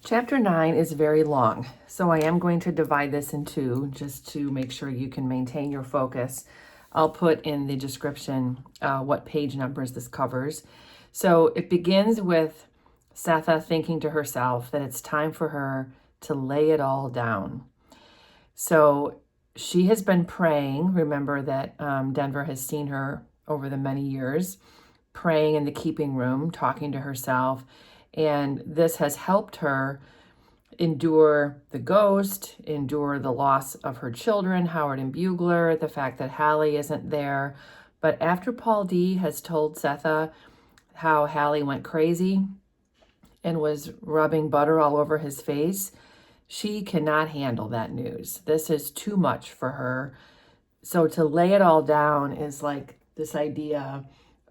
Chapter 9 is very long, so I am going to divide this in two just to make sure you can maintain your focus. I'll put in the description what page numbers this covers. So it begins with Sethe thinking to herself that it's time for her to lay it all down. So she has been praying. Remember that Denver has seen her over the many years, praying in the keeping room, talking to herself. And this has helped her endure the ghost, endure the loss of her children, Howard and Bugler, the fact that Halle isn't there. But after Paul D has told Sethe how Halle went crazy and was rubbing butter all over his face, she cannot handle that news. This is too much for her. So to lay it all down is like this idea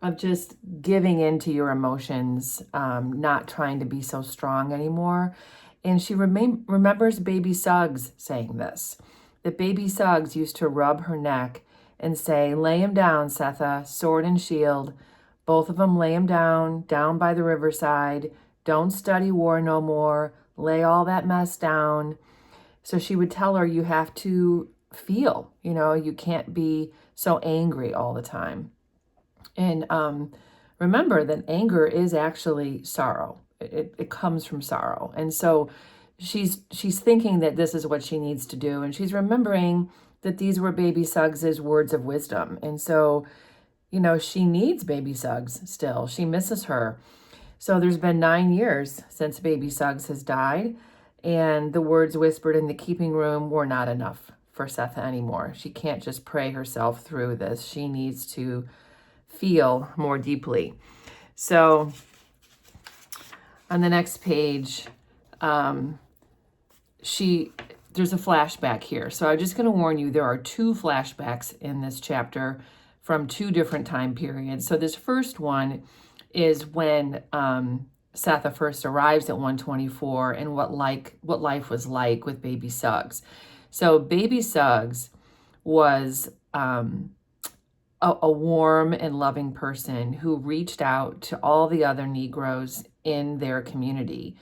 of just giving in to your emotions, not trying to be so strong anymore. And she remembers Baby Suggs saying this, that Baby Suggs used to rub her neck and say, "Lay him down, Sethe, sword and shield. Both of them lay him down by the riverside. Don't study war no more. Lay all that mess down." So she would tell her, you have to feel, you can't be so angry all the time. And remember that anger is actually sorrow. It comes from sorrow. And so she's thinking that this is what she needs to do. And she's remembering that these were Baby Suggs' words of wisdom. And so, she needs Baby Suggs still. She misses her. So there's been 9 years since Baby Suggs has died. And the words whispered in the keeping room were not enough for Sethe anymore. She can't just pray herself through this. She needs to feel more deeply. So on the next page, there's a flashback here. So I'm just going to warn you, there are 2 flashbacks in this chapter from 2 different time periods. So this first one is when Sethe first arrives at 124 and what life was like with Baby Suggs. So Baby Suggs was a warm and loving person who reached out to all the other Negroes in their community.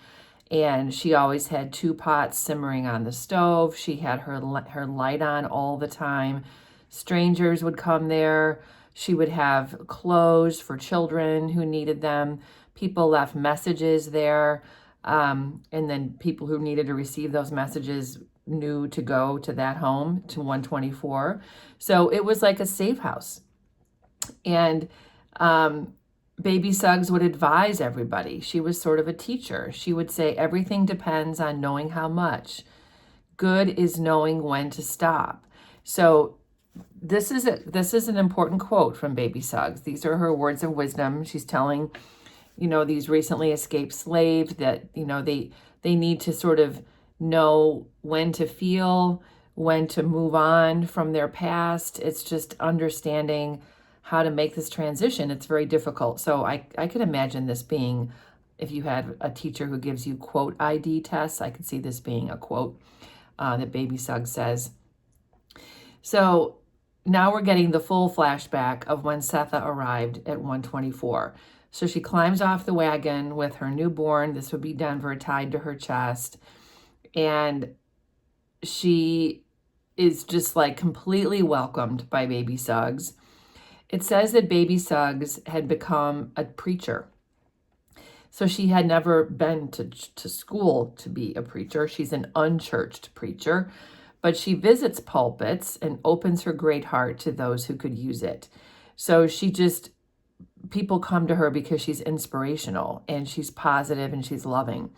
And she always had 2 pots simmering on the stove. She had her light on all the time. Strangers would come there. She would have clothes for children who needed them. People left messages there. And then people who needed to receive those messages knew to go to that home, to 124. So it was like a safe house. And Baby Suggs would advise everybody. She was sort of a teacher. She would say, everything depends on knowing how much. Good is knowing when to stop. So this is an important quote from Baby Suggs. These are her words of wisdom. She's telling, these recently escaped slaves that, they need to sort of know when to feel, when to move on from their past. It's just understanding how to make this transition. It's very difficult. So I could imagine this being, if you had a teacher who gives you quote ID tests, I could see this being a quote that Baby Suggs says. So now we're getting the full flashback of when Sethe arrived at 124. So she climbs off the wagon with her newborn. This would be Denver, tied to her chest. And she is just like completely welcomed by Baby Suggs. It says that Baby Suggs had become a preacher. So she had never been to school to be a preacher. She's an unchurched preacher, but she visits pulpits and opens her great heart to those who could use it. So people come to her because she's inspirational and she's positive and she's loving.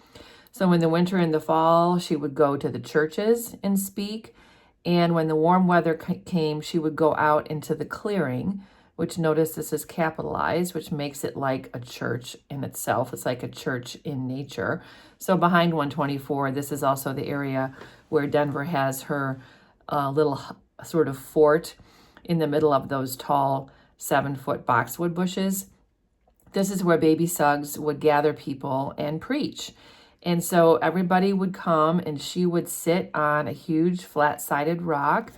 So in the winter and the fall, she would go to the churches and speak. And when the warm weather came, she would go out into the clearing, which, notice this is capitalized, which makes it like a church in itself. It's like a church in nature. So behind 124, this is also the area where Denver has her little sort of fort in the middle of those tall 7-foot boxwood bushes. This is where Baby Suggs would gather people and preach. And so everybody would come and she would sit on a huge flat-sided rock.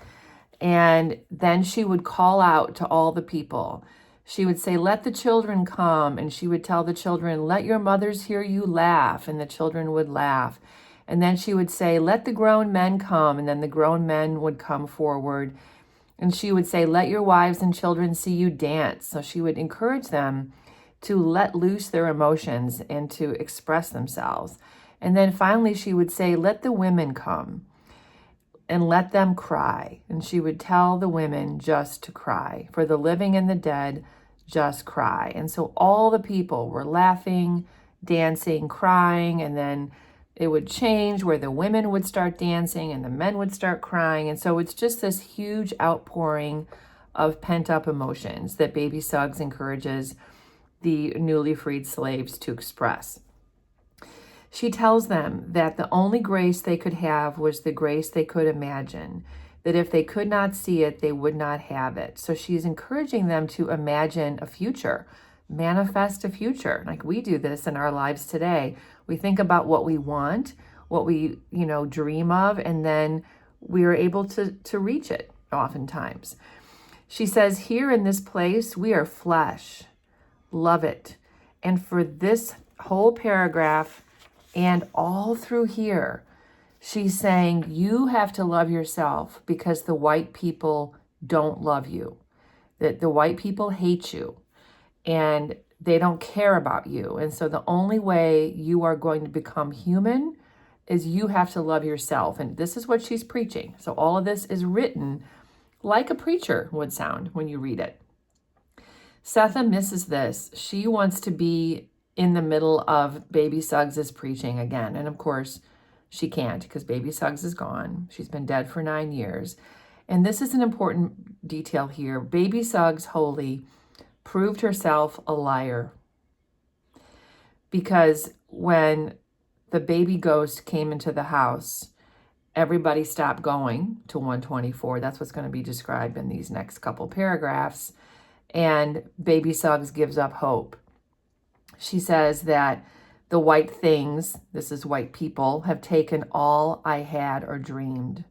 And then she would call out to all the people She would say, let the children come. And she would tell the children, let your mothers hear you laugh. And the children would laugh. And then she would say, let the grown men come. And then the grown men would come forward. And she would say, let your wives and children see you dance. So she would encourage them to let loose their emotions and to express themselves. And then finally she would say, let the women come and let them cry. And she would tell the women just to cry. For the living and the dead, just cry. And so all the people were laughing, dancing, crying, and then it would change where the women would start dancing and the men would start crying. And so it's just this huge outpouring of pent-up emotions that Baby Suggs encourages the newly freed slaves to express. She tells them that the only grace they could have was the grace they could imagine, that if they could not see it, they would not have it. So she's encouraging them to imagine a future, manifest a future. Like we do this in our lives today. We think about what we want, what we, dream of, and then we are able to reach it oftentimes. She says, here in this place, we are flesh. Love it. And for this whole paragraph and all through here, she's saying you have to love yourself because the white people don't love you, that the white people hate you and they don't care about you. And so the only way you are going to become human is you have to love yourself. And this is what she's preaching. So all of this is written like a preacher would sound when you read it. Sethe misses this. She wants to be in the middle of Baby Suggs' preaching again. And of course, she can't because Baby Suggs is gone. She's been dead for 9 years. And this is an important detail here. Baby Suggs, Holy, proved herself a liar. Because when the baby ghost came into the house, everybody stopped going to 124. That's what's going to be described in these next couple paragraphs. And Baby Suggs gives up hope. She says that the white things, this is white people, have taken all I had or dreamed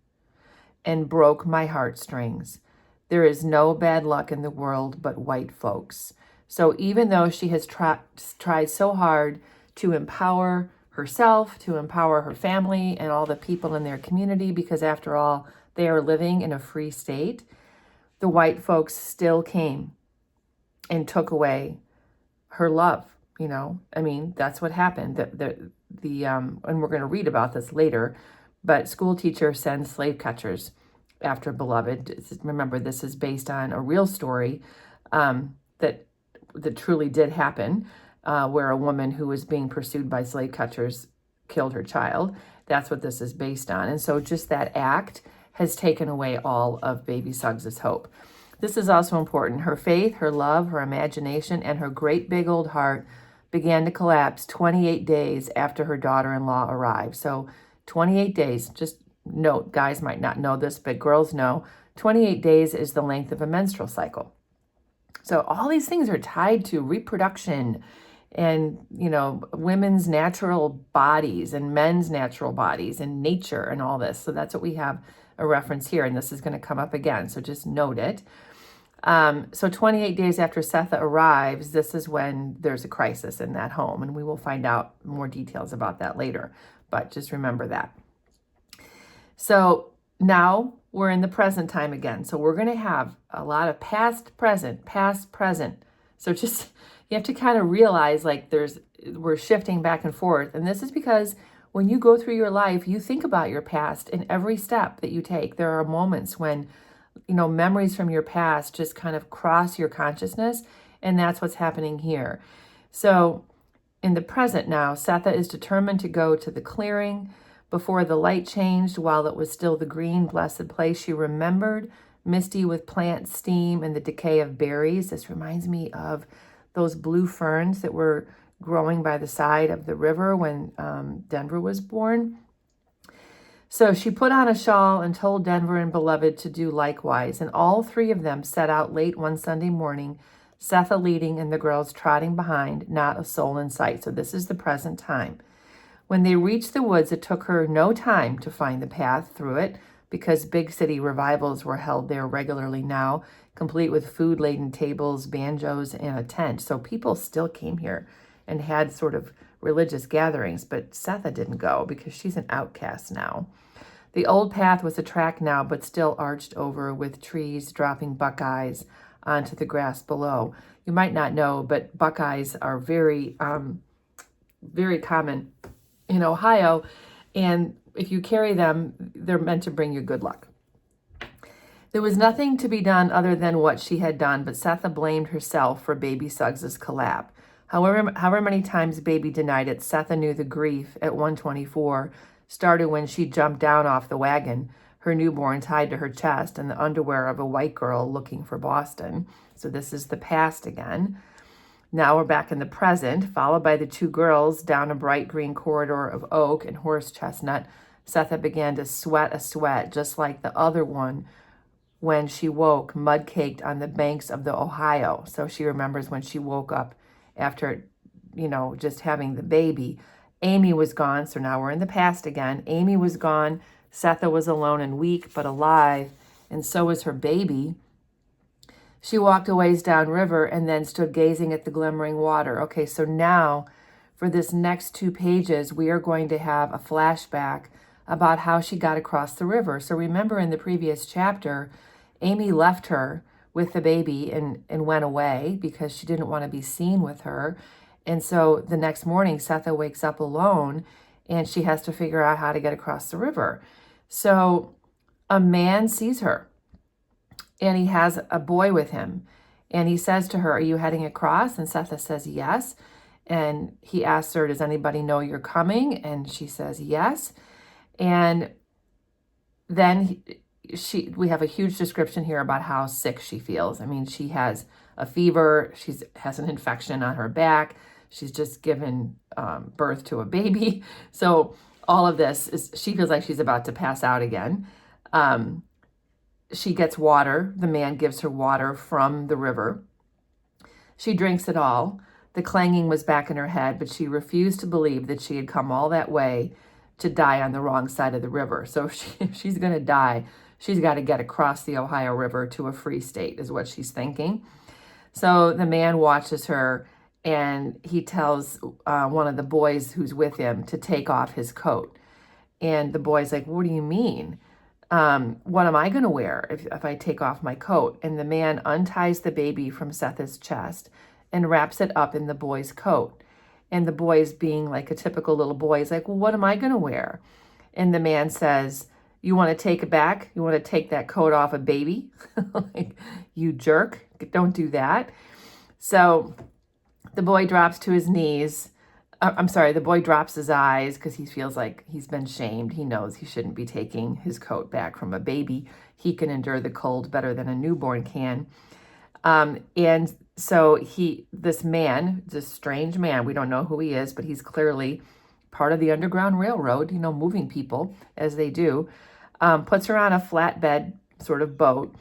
and broke my heartstrings. There is no bad luck in the world but white folks. So even though she has tried so hard to empower herself, to empower her family and all the people in their community, because after all, they are living in a free state, the white folks still came and took away her love. That's what happened. And we're going to read about this later, but school teacher sends slave catchers after Beloved. Remember, this is based on a real story that truly did happen, where a woman who was being pursued by slave catchers killed her child. That's what this is based on. And so just that act has taken away all of Baby Suggs' hope. This is also important. Her faith, her love, her imagination, and her great big old heart began to collapse 28 days after her daughter-in-law arrived. So 28 days, just note, guys might not know this, but girls know, 28 days is the length of a menstrual cycle. So all these things are tied to reproduction and, women's natural bodies and men's natural bodies and nature and all this. So that's what we have a reference here, and this is going to come up again. So just note it. So 28 days after Sethe arrives, this is when there's a crisis in that home, and we will find out more details about that later, but just remember that. So now we're in the present time again. So we're going to have a lot of past, present. So just, you have to kind of realize we're shifting back and forth. And this is because when you go through your life, you think about your past in every step that you take. There are moments when memories from your past just kind of cross your consciousness, and that's what's happening here. So in the present now, Sethe is determined to go to the clearing. Before the light changed, while it was still the green, blessed place, she remembered, misty with plant steam and the decay of berries. This reminds me of those blue ferns that were growing by the side of the river when Denver was born. So she put on a shawl and told Denver and Beloved to do likewise, and all three of them set out late one Sunday morning, Sethe leading and the girls trotting behind, not a soul in sight. So this is the present time. When they reached the woods, it took her no time to find the path through it, because big city revivals were held there regularly now, complete with food-laden tables, banjos, and a tent. So people still came here and had sort of religious gatherings, but Sethe didn't go because she's an outcast now. The old path was a track now, but still arched over with trees dropping buckeyes onto the grass below. You might not know, but buckeyes are very, very common in Ohio, and if you carry them, they're meant to bring you good luck. There was nothing to be done other than what she had done, but Sethe blamed herself for Baby Suggs' collapse. However many times Baby denied it, Sethe knew the grief at 124 started when she jumped down off the wagon, her newborn tied to her chest and the underwear of a white girl looking for Boston. So this is the past again. Now we're back in the present, followed by the two girls down a bright green corridor of oak and horse chestnut. Sethe began to sweat a sweat, just like the other one when she woke, mud-caked on the banks of the Ohio. So she remembers when she woke up after, just having the baby. Amy was gone, so now we're in the past again. Amy was gone. Sethe was alone and weak, but alive, and so was her baby. She walked a ways downriver and then stood gazing at the glimmering water. Okay, so now for this next 2 pages, we are going to have a flashback about how she got across the river. So remember in the previous chapter, Amy left her with the baby and went away because she didn't want to be seen with her. And so the next morning, Sethe wakes up alone and she has to figure out how to get across the river. So a man sees her and he has a boy with him. And he says to her, "Are you heading across?" And Sethe says, "Yes." And he asks her, "Does anybody know you're coming?" And she says, "Yes." And then we have a huge description here about how sick she feels. I mean, she has a fever. She has an infection on her back. She's just given birth to a baby. So all of this she feels like she's about to pass out again. She gets water. The man gives her water from the river. She drinks it all. The clanging was back in her head, but she refused to believe that she had come all that way to die on the wrong side of the river. So if she's going to die, she's got to get across the Ohio River to a free state, is what she's thinking. So the man watches her, and he tells one of the boys who's with him to take off his coat. And the boy's like, "What do you mean? What am I going to wear if I take off my coat?" And the man unties the baby from Sethe's chest and wraps it up in the boy's coat. And the boy's being like a typical little boy. He's like, "Well, what am I going to wear?" And the man says, "You want to take it back? You want to take that coat off a baby?" Like, you jerk. Don't do that. So the boy drops to his knees. The boy drops his eyes because he feels like he's been shamed. He knows he shouldn't be taking his coat back from a baby. He can endure the cold better than a newborn can. And so this man, this strange man, we don't know who he is, but he's clearly part of the Underground Railroad, moving people as they do, puts her on a flatbed sort of boat.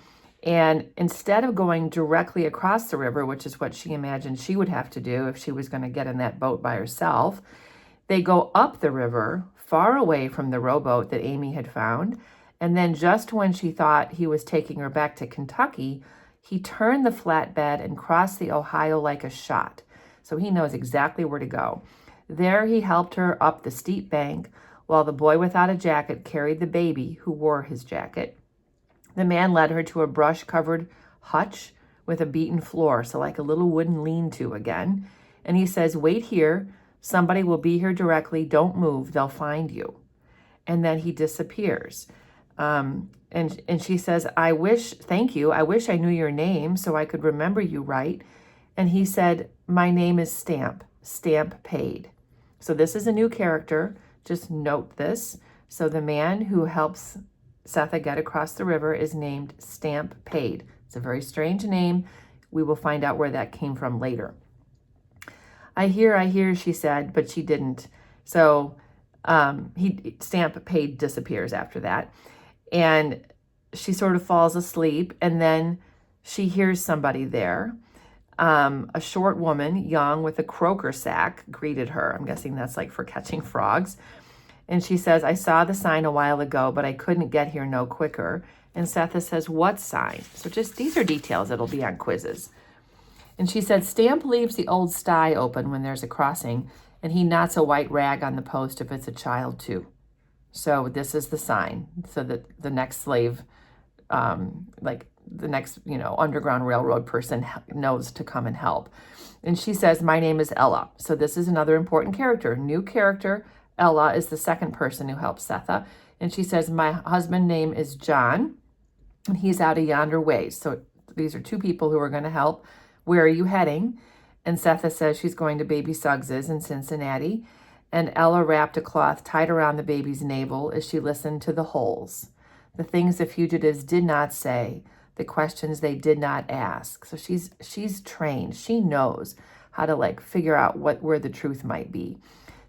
And instead of going directly across the river, which is what she imagined she would have to do if she was going to get in that boat by herself, they go up the river, far away from the rowboat that Amy had found. And then just when she thought he was taking her back to Kentucky, he turned the flatbed and crossed the Ohio like a shot. So he knows exactly where to go. There he helped her up the steep bank while the boy without a jacket carried the baby who wore his jacket. The man led her to a brush-covered hutch with a beaten floor, so like a little wooden lean-to again. And he says, "Wait here. Somebody will be here directly. Don't move. They'll find you." And then he disappears. And she says, "Thank you. I wish I knew your name so I could remember you right." And he said, "My name is Stamp Paid." So this is a new character. Just note this. So the man who helps Sethe get across the river is named Stamp Paid. It's a very strange name. We will find out where that came from later. I hear, she said, but she didn't. So Stamp Paid disappears after that. And she sort of falls asleep, and then she hears somebody there. A short woman, young, with a croaker sack, greeted her. I'm guessing that's like for catching frogs. And she says, "I saw the sign a while ago, but I couldn't get here no quicker." And Sethe says, what sign? So just these are details that'll be on quizzes. And she said, Stamp leaves the old sty open when there's a crossing, and he knots a white rag on the post if it's a child too. So this is the sign, so that the next slave, like the next, Underground Railroad person knows to come and help. And she says, my name is Ella. So this is another important character, new character. Ella is the second person who helps Sethe. And she says, my husband's name is John, and he's out of yonder ways. So these are two people who are going to help. Where are you heading? And Sethe says she's going to Baby Suggs's in Cincinnati. And Ella wrapped a cloth tight around the baby's navel as she listened to the holes, the things the fugitives did not say, the questions they did not ask. So she's trained. She knows how to figure out where the truth might be.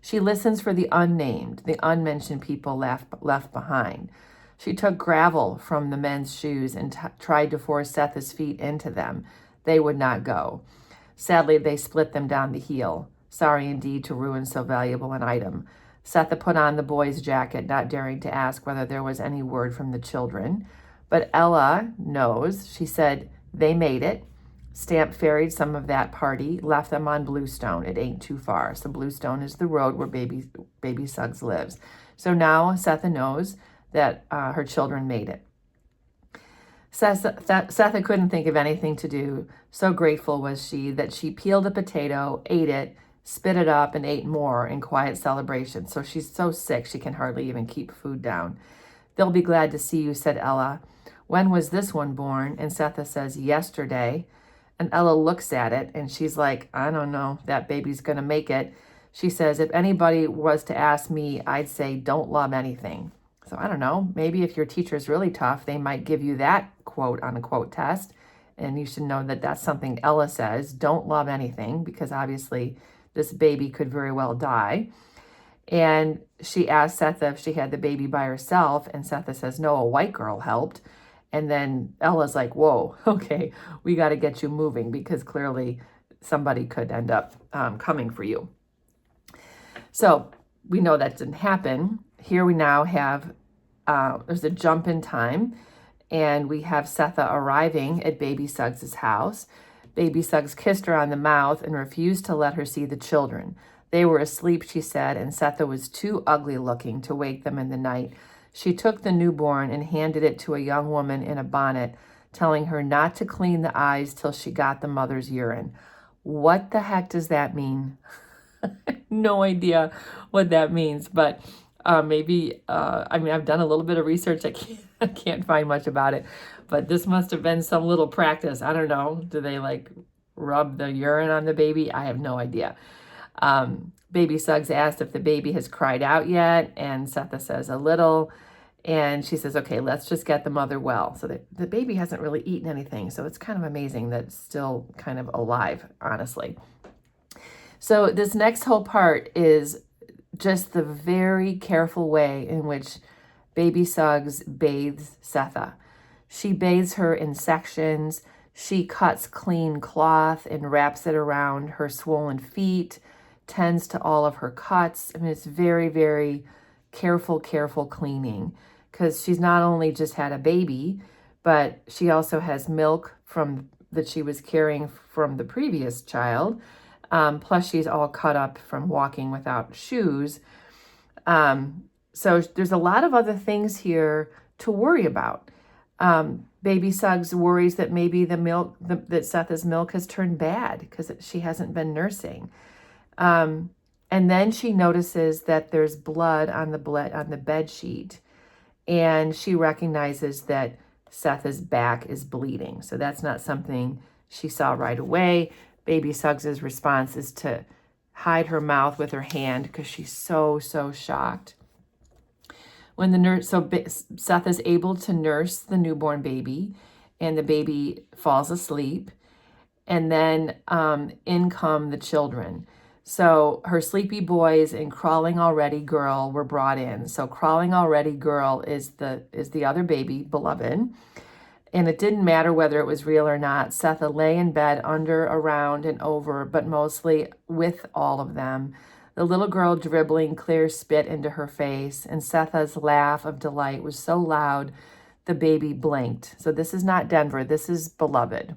She listens for the unnamed, the unmentioned people left behind. She took gravel from the men's shoes and tried to force Sethe's feet into them. They would not go. Sadly, they split them down the heel. Sorry indeed to ruin so valuable an item. Sethe put on the boy's jacket, not daring to ask whether there was any word from the children. But Ella knows. She said, they made it. Stamp ferried some of that party, left them on Bluestone. It ain't too far. So Bluestone is the road where Baby Suggs lives. So now Sethe knows that her children made it. Sethe couldn't think of anything to do. So grateful was she that she peeled a potato, ate it, spit it up, and ate more in quiet celebration. So she's so sick she can hardly even keep food down. They'll be glad to see you, said Ella. When was this one born? And Sethe says, yesterday. And Ella looks at it and she's like, I don't know, that baby's going to make it. She says, if anybody was to ask me, I'd say, don't love anything. So I don't know, maybe if your teacher's really tough, they might give you that quote on a quote test. And you should know that that's something Ella says, don't love anything, because obviously this baby could very well die. And she asked Sethe if she had the baby by herself. And Sethe says, no, a white girl helped. And then Ella's like, whoa, okay, we got to get you moving, because clearly somebody could end up coming for you. So we know that didn't happen. Here we now have, there's a jump in time, and we have Sethe arriving at Baby Suggs' house. Baby Suggs kissed her on the mouth and refused to let her see the children. They were asleep, she said, and Sethe was too ugly looking to wake them in the night. She took the newborn and handed it to a young woman in a bonnet, telling her not to clean the eyes till she got the mother's urine. What the heck does that mean? No idea what that means, but maybe, I've done a little bit of research. I can't find much about it, but this must have been some little practice. I don't know. Do they rub the urine on the baby? I have no idea. Baby Suggs asked if the baby has cried out yet, and Sethe says a little, and she says, okay, let's just get the mother well. So the baby hasn't really eaten anything, so it's kind of amazing that it's still kind of alive, honestly. So this next whole part is just the very careful way in which Baby Suggs bathes Sethe. She bathes her in sections. She cuts clean cloth and wraps it around her swollen feet, tends to all of her cuts. I mean, it's very, very careful cleaning, because she's not only just had a baby, but she also has milk that she was carrying from the previous child. Plus she's all cut up from walking without shoes. So there's a lot of other things here to worry about. Baby Suggs worries that maybe that Sethe's milk has turned bad because she hasn't been nursing. And then she notices that there's blood on the bed sheet, and she recognizes that Sethe's back is bleeding. So that's not something she saw right away. Baby Suggs' response is to hide her mouth with her hand because she's so shocked. When Sethe is able to nurse the newborn baby, and the baby falls asleep, and then in come the children. So her sleepy boys and crawling already girl were brought in. So crawling already girl is the other baby, beloved. And it didn't matter whether it was real or not. Sethe lay in bed under, around, and over, but mostly with all of them. The little girl dribbling clear spit into her face, and Sethe's laugh of delight was so loud the baby blinked. So this is not Denver, this is Beloved.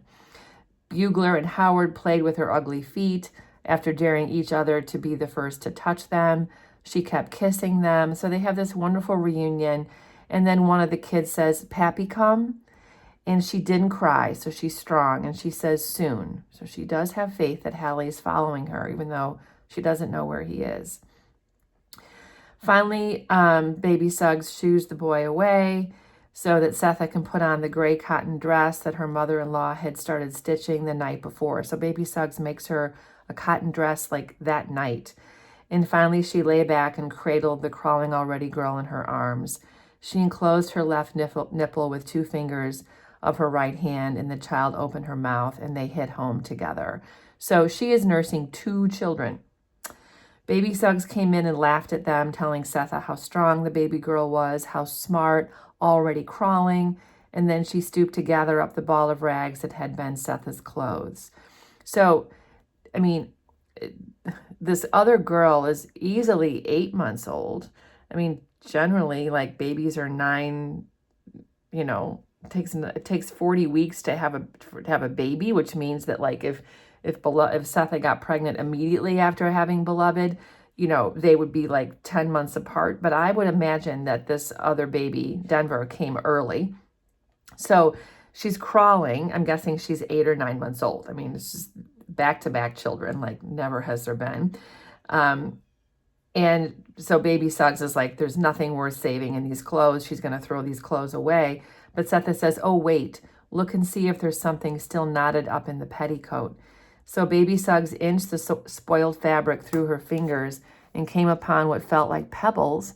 Bugler and Howard played with her ugly feet after daring each other to be the first to touch them. She kept kissing them. So they have this wonderful reunion. And then one of the kids says, Pappy, come. And she didn't cry, so she's strong. And she says, soon. So she does have faith that Halle is following her, even though she doesn't know where he is. Finally, Baby Suggs shoos the boy away so that Sethe can put on the gray cotton dress that her mother-in-law had started stitching the night before. So Baby Suggs makes her a cotton dress like that night. And finally, she lay back and cradled the crawling already girl in her arms. She enclosed her left nipple with 2 fingers of her right hand, and the child opened her mouth, and they hit home together. So she is nursing 2 children. Baby Suggs came in and laughed at them, telling Sethe how strong the baby girl was, how smart, already crawling, and then she stooped to gather up the ball of rags that had been Sethe's clothes. So, I mean, this other girl is easily 8 months old. I mean, generally, like, babies are 9, it takes 40 weeks to have a baby, which means that, like, if Sethe got pregnant immediately after having Beloved, they would be like 10 months apart. But I would imagine that this other baby, Denver, came early. So she's crawling. I'm guessing she's 8 or 9 months old. I mean, it's just back-to-back children, like never has there been. And so Baby Suggs is like, there's nothing worth saving in these clothes. She's going to throw these clothes away. But Sethe says, oh, wait, look and see if there's something still knotted up in the petticoat. So Baby Suggs inched the spoiled fabric through her fingers and came upon what felt like pebbles,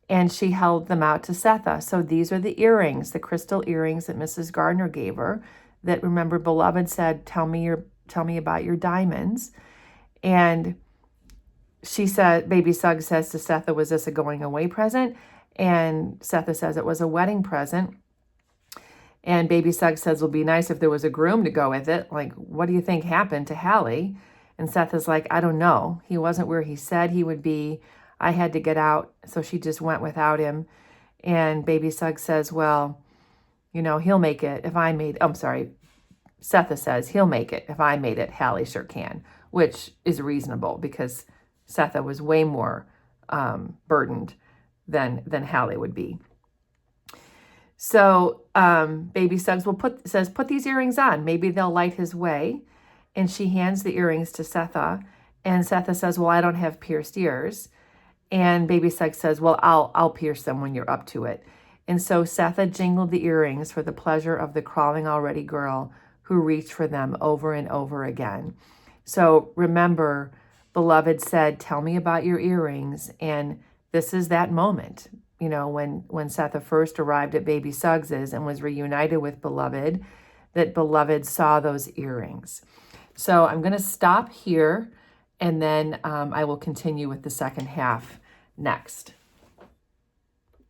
and she held them out to Sethe. So these are the earrings, the crystal earrings that Mrs. Gardner gave her, that, remember, Beloved said, tell me about your diamonds. And she said, Baby Suggs says to Sethe, was this a going away present? And Sethe says it was a wedding present. And Baby Suggs says, it'll be nice if there was a groom to go with it. Like, what do you think happened to Halle? And Sethe is like, I don't know. He wasn't where he said he would be. I had to get out, so she just went without him. And Baby Suggs says, well, he'll make it if I made, Sethe says, he'll make it if I made it. Halle sure can, which is reasonable because Sethe was way more burdened than Halle would be. So Baby Suggs says, put these earrings on. Maybe they'll light his way. And she hands the earrings to Sethe. And Sethe says, well, I don't have pierced ears. And Baby Suggs says, well, I'll pierce them when you're up to it. And so Sethe jingled the earrings for the pleasure of the crawling already girl who reached for them over and over again. So remember, Beloved said, tell me about your earrings. And this is that moment. When Sethe first arrived at Baby Suggs's and was reunited with Beloved, that Beloved saw those earrings. So I'm going to stop here, and then I will continue with the second half next.